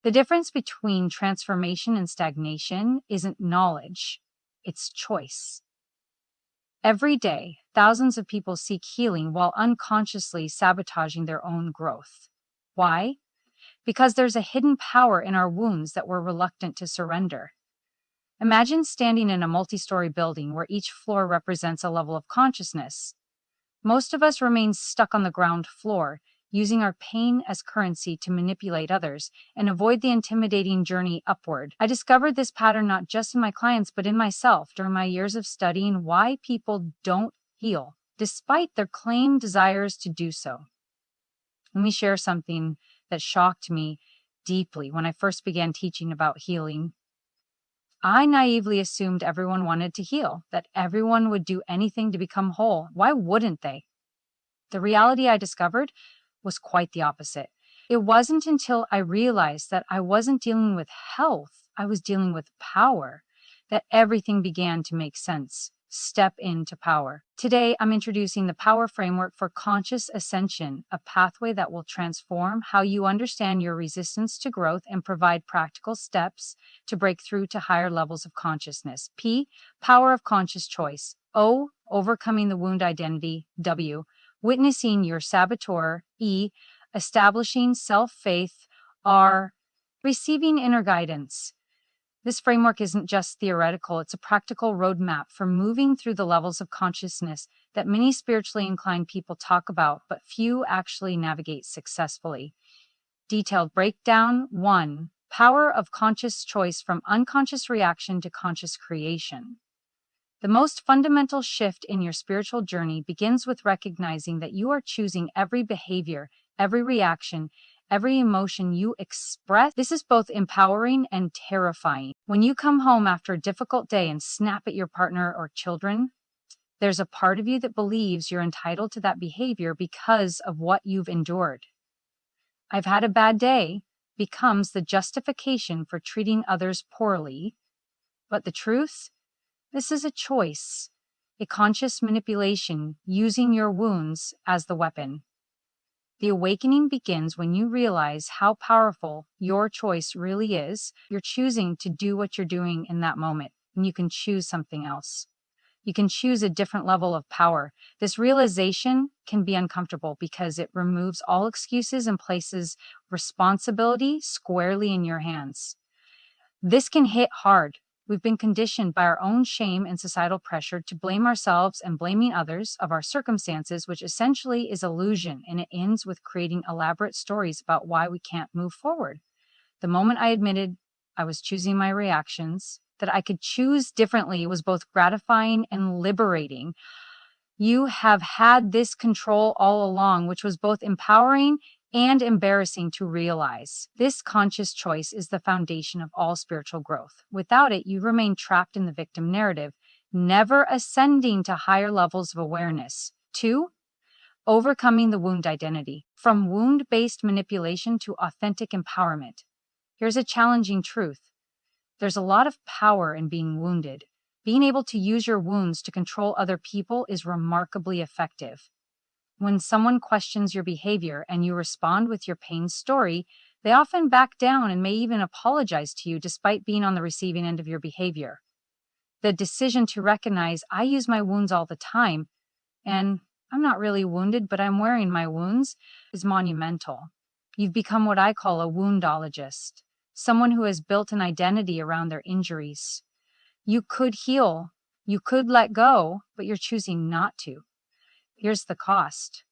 The difference between transformation and stagnation isn't knowledge, it's choice. Every day, thousands of people seek healing while unconsciously sabotaging their own growth. Why? Because there's a hidden power in our wounds that we're reluctant to surrender. Imagine standing in a multi-story building where each floor represents a level of consciousness. Most of us remain stuck on the ground floor, using our pain as currency to manipulate others and avoid the intimidating journey upward. I discovered this pattern not just in my clients, but in myself during my years of studying why people don't heal, despite their claimed desires to do so. Let me share something that shocked me deeply when I first began teaching about healing. I naively assumed everyone wanted to heal, that everyone would do anything to become whole. Why wouldn't they? The reality I discovered was quite the opposite. It wasn't until I realized that I wasn't dealing with health, I was dealing with power, that everything began to make sense. Step into power. Today, I'm introducing the Power Framework for Conscious Ascension, a pathway that will transform how you understand your resistance to growth and provide practical steps to break through to higher levels of consciousness. P, Power of Conscious Choice. O, Overcoming the Wound Identity. W, Witnessing your saboteur. E, Establishing self-faith. R, Receiving inner guidance. This framework isn't just theoretical, it's a practical roadmap for moving through the levels of consciousness that many spiritually inclined people talk about, but few actually navigate successfully. Detailed breakdown. 1. Power of conscious choice from unconscious reaction to conscious creation. The most fundamental shift in your spiritual journey begins with recognizing that you are choosing every behavior, every reaction, every emotion you express. This is both empowering and terrifying. When you come home after a difficult day and snap at your partner or children, there's a part of you that believes you're entitled to that behavior because of what you've endured. I've had a bad day becomes the justification for treating others poorly. But the truth? This is a choice, a conscious manipulation using your wounds as the weapon. The awakening begins when you realize how powerful your choice really is. You're choosing to do what you're doing in that moment, and you can choose something else. You can choose a different level of power. This realization can be uncomfortable because it removes all excuses and places responsibility squarely in your hands. This can hit hard. We've been conditioned by our own shame and societal pressure to blame ourselves and blaming others of our circumstances, which essentially is illusion, and it ends with creating elaborate stories about why we can't move forward. The moment I admitted I was choosing my reactions, that I could choose differently, was both gratifying and liberating. You have had this control all along, which was both empowering and embarrassing to realize. This conscious choice is the foundation of all spiritual growth. Without it, you remain trapped in the victim narrative, never ascending to higher levels of awareness. 2. Overcoming the wound identity. From wound-based manipulation to authentic empowerment. Here's a challenging truth. There's a lot of power in being wounded. Being able to use your wounds to control other people is remarkably effective. When someone questions your behavior and you respond with your pain story, they often back down and may even apologize to you despite being on the receiving end of your behavior. The decision to recognize, I use my wounds all the time, and I'm not really wounded, but I'm wearing my wounds, is monumental. You've become what I call a woundologist, someone who has built an identity around their injuries. You could heal, you could let go, but you're choosing not to. Here's the cost.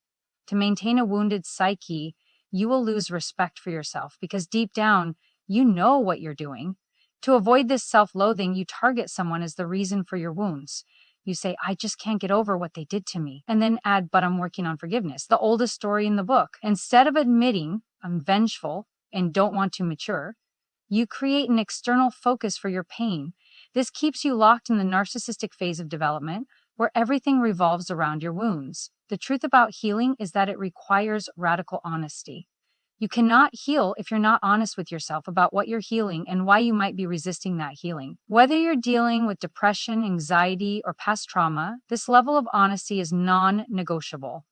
To maintain a wounded psyche, you will lose respect for yourself because deep down, you know what you're doing. To avoid this self-loathing, you target someone as the reason for your wounds. You say, I just can't get over what they did to me. And then add, but I'm working on forgiveness, the oldest story in the book. Instead of admitting, I'm vengeful and don't want to mature, you create an external focus for your pain. This keeps you locked in the narcissistic phase of development, where everything revolves around your wounds. The truth about healing is that it requires radical honesty. You cannot heal if you're not honest with yourself about what you're healing and why you might be resisting that healing. Whether you're dealing with depression, anxiety, or past trauma, this level of honesty is non-negotiable.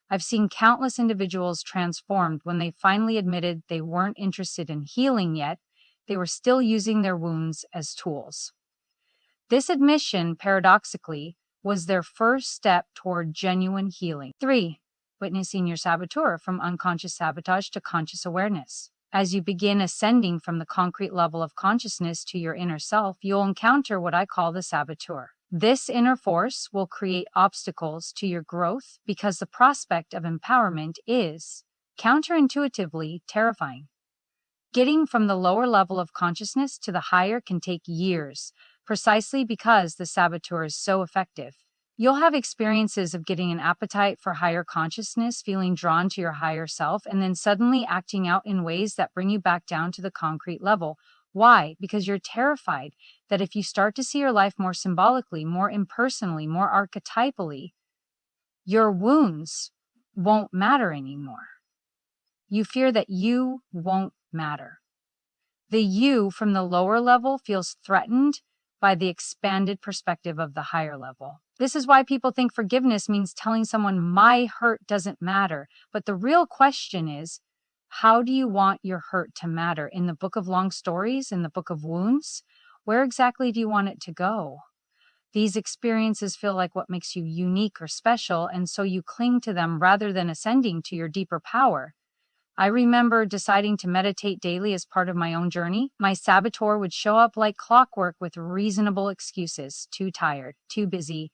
I've seen countless individuals transformed when they finally admitted they weren't interested in healing yet, they were still using their wounds as tools. This admission, paradoxically, was their first step toward genuine healing. 3. Witnessing your saboteur from unconscious sabotage to conscious awareness. As you begin ascending from the concrete level of consciousness to your inner self, you'll encounter what I call the saboteur. This inner force will create obstacles to your growth because the prospect of empowerment is, counterintuitively, terrifying. Getting from the lower level of consciousness to the higher can take years, precisely because the saboteur is so effective. You'll have experiences of getting an appetite for higher consciousness, feeling drawn to your higher self, and then suddenly acting out in ways that bring you back down to the concrete level. Why? Because you're terrified that if you start to see your life more symbolically, more impersonally, more archetypally, your wounds won't matter anymore. You fear that you won't matter. The you from the lower level feels threatened by the expanded perspective of the higher level. This is why people think forgiveness means telling someone, my hurt doesn't matter. But the real question is, how do you want your hurt to matter? In the book of long stories, in the book of wounds? Where exactly do you want it to go? These experiences feel like what makes you unique or special, and so you cling to them rather than ascending to your deeper power. I remember deciding to meditate daily as part of my own journey. My saboteur would show up like clockwork with reasonable excuses. Too tired, too busy,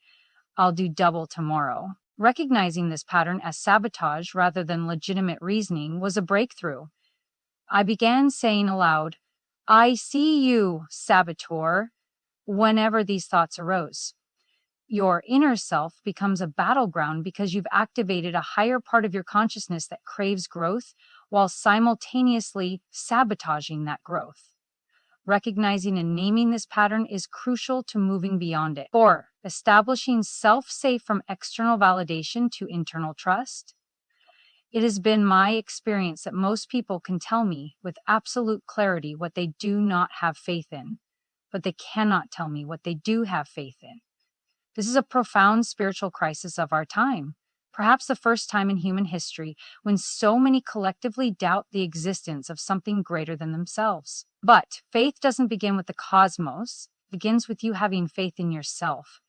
I'll do double tomorrow. Recognizing this pattern as sabotage rather than legitimate reasoning was a breakthrough. I began saying aloud, I see you, saboteur, whenever these thoughts arose. Your inner self becomes a battleground because you've activated a higher part of your consciousness that craves growth while simultaneously sabotaging that growth. Recognizing and naming this pattern is crucial to moving beyond it. 4. Establishing self-safe from external validation to internal trust. It has been my experience that most people can tell me with absolute clarity what they do not have faith in, but they cannot tell me what they do have faith in. This is a profound spiritual crisis of our time, perhaps the first time in human history when so many collectively doubt the existence of something greater than themselves. But faith doesn't begin with the cosmos, it begins with you having faith in yourself.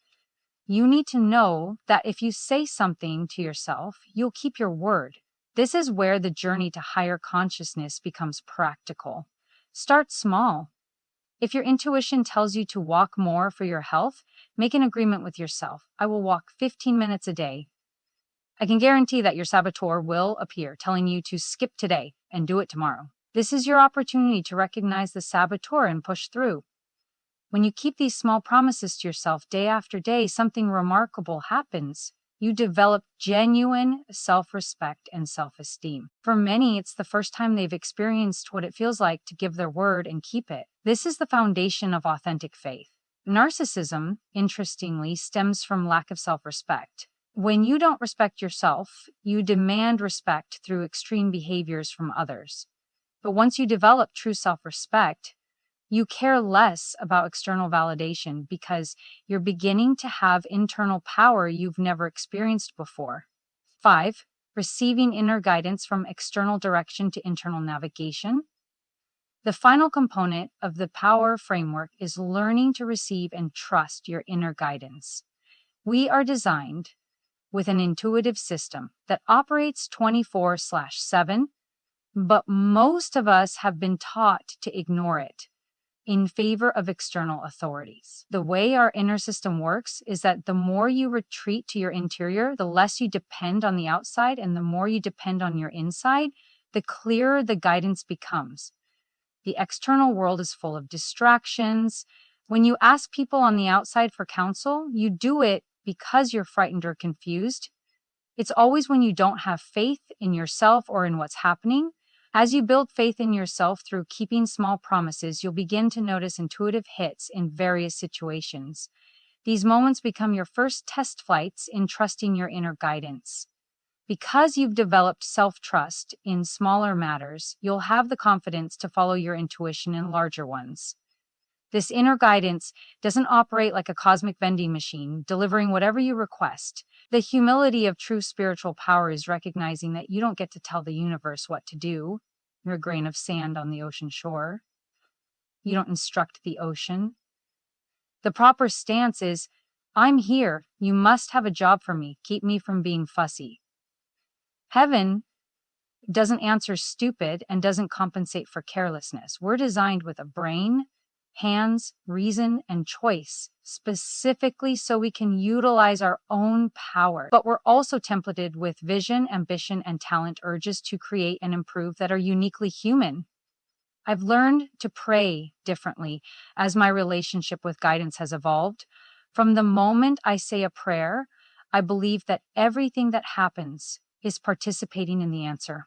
You need to know that if you say something to yourself, you'll keep your word. This is where the journey to higher consciousness becomes practical. Start small. If your intuition tells you to walk more for your health, make an agreement with yourself. I will walk 15 minutes a day. I can guarantee that your saboteur will appear, telling you to skip today and do it tomorrow. This is your opportunity to recognize the saboteur and push through. When you keep these small promises to yourself day after day, something remarkable happens. You develop genuine self-respect and self-esteem. For many, it's the first time they've experienced what it feels like to give their word and keep it. This is the foundation of authentic faith. Narcissism, interestingly, stems from lack of self-respect. When you don't respect yourself, you demand respect through extreme behaviors from others. But once you develop true self-respect, you care less about external validation because you're beginning to have internal power you've never experienced before. 5. Receiving inner guidance from external direction to internal navigation. The final component of the power framework is learning to receive and trust your inner guidance. We are designed with an intuitive system that operates 24/7, but most of us have been taught to ignore it in favor of external authorities. The way our inner system works is that the more you retreat to your interior, the less you depend on the outside, and the more you depend on your inside, the clearer the guidance becomes. The external world is full of distractions. When you ask people on the outside for counsel, you do it because you're frightened or confused. It's always when you don't have faith in yourself or in what's happening. As you build faith in yourself through keeping small promises, you'll begin to notice intuitive hits in various situations. These moments become your first test flights in trusting your inner guidance. Because you've developed self-trust in smaller matters, you'll have the confidence to follow your intuition in larger ones. This inner guidance doesn't operate like a cosmic vending machine, delivering whatever you request. The humility of true spiritual power is recognizing that you don't get to tell the universe what to do. You're a grain of sand on the ocean shore. You don't instruct the ocean. The proper stance is, I'm here. You must have a job for me. Keep me from being fussy. Heaven doesn't answer stupid and doesn't compensate for carelessness. We're designed with a brain, hands, reason, and choice, specifically so we can utilize our own power. But we're also templated with vision, ambition, and talent urges to create and improve that are uniquely human. I've learned to pray differently as my relationship with guidance has evolved. From the moment I say a prayer, I believe that everything that happens is participating in the answer.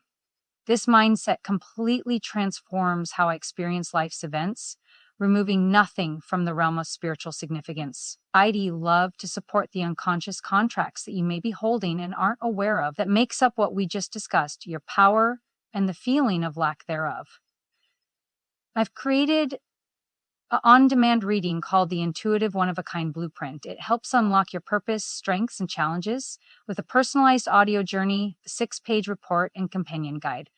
This mindset completely transforms how I experience life's events, removing nothing from the realm of spiritual significance. I'd love to support the unconscious contracts that you may be holding and aren't aware of that makes up what we just discussed, your power and the feeling of lack thereof. I've created an on-demand reading called the Intuitive One-of-a-Kind Blueprint. It helps unlock your purpose, strengths, and challenges with a personalized audio journey, 6-page report, and companion guide.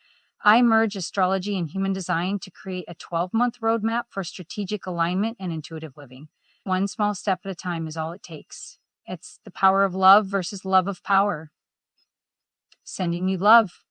I merge astrology and human design to create a 12-month roadmap for strategic alignment and intuitive living. One small step at a time is all it takes. It's the power of love versus love of power. Sending you love.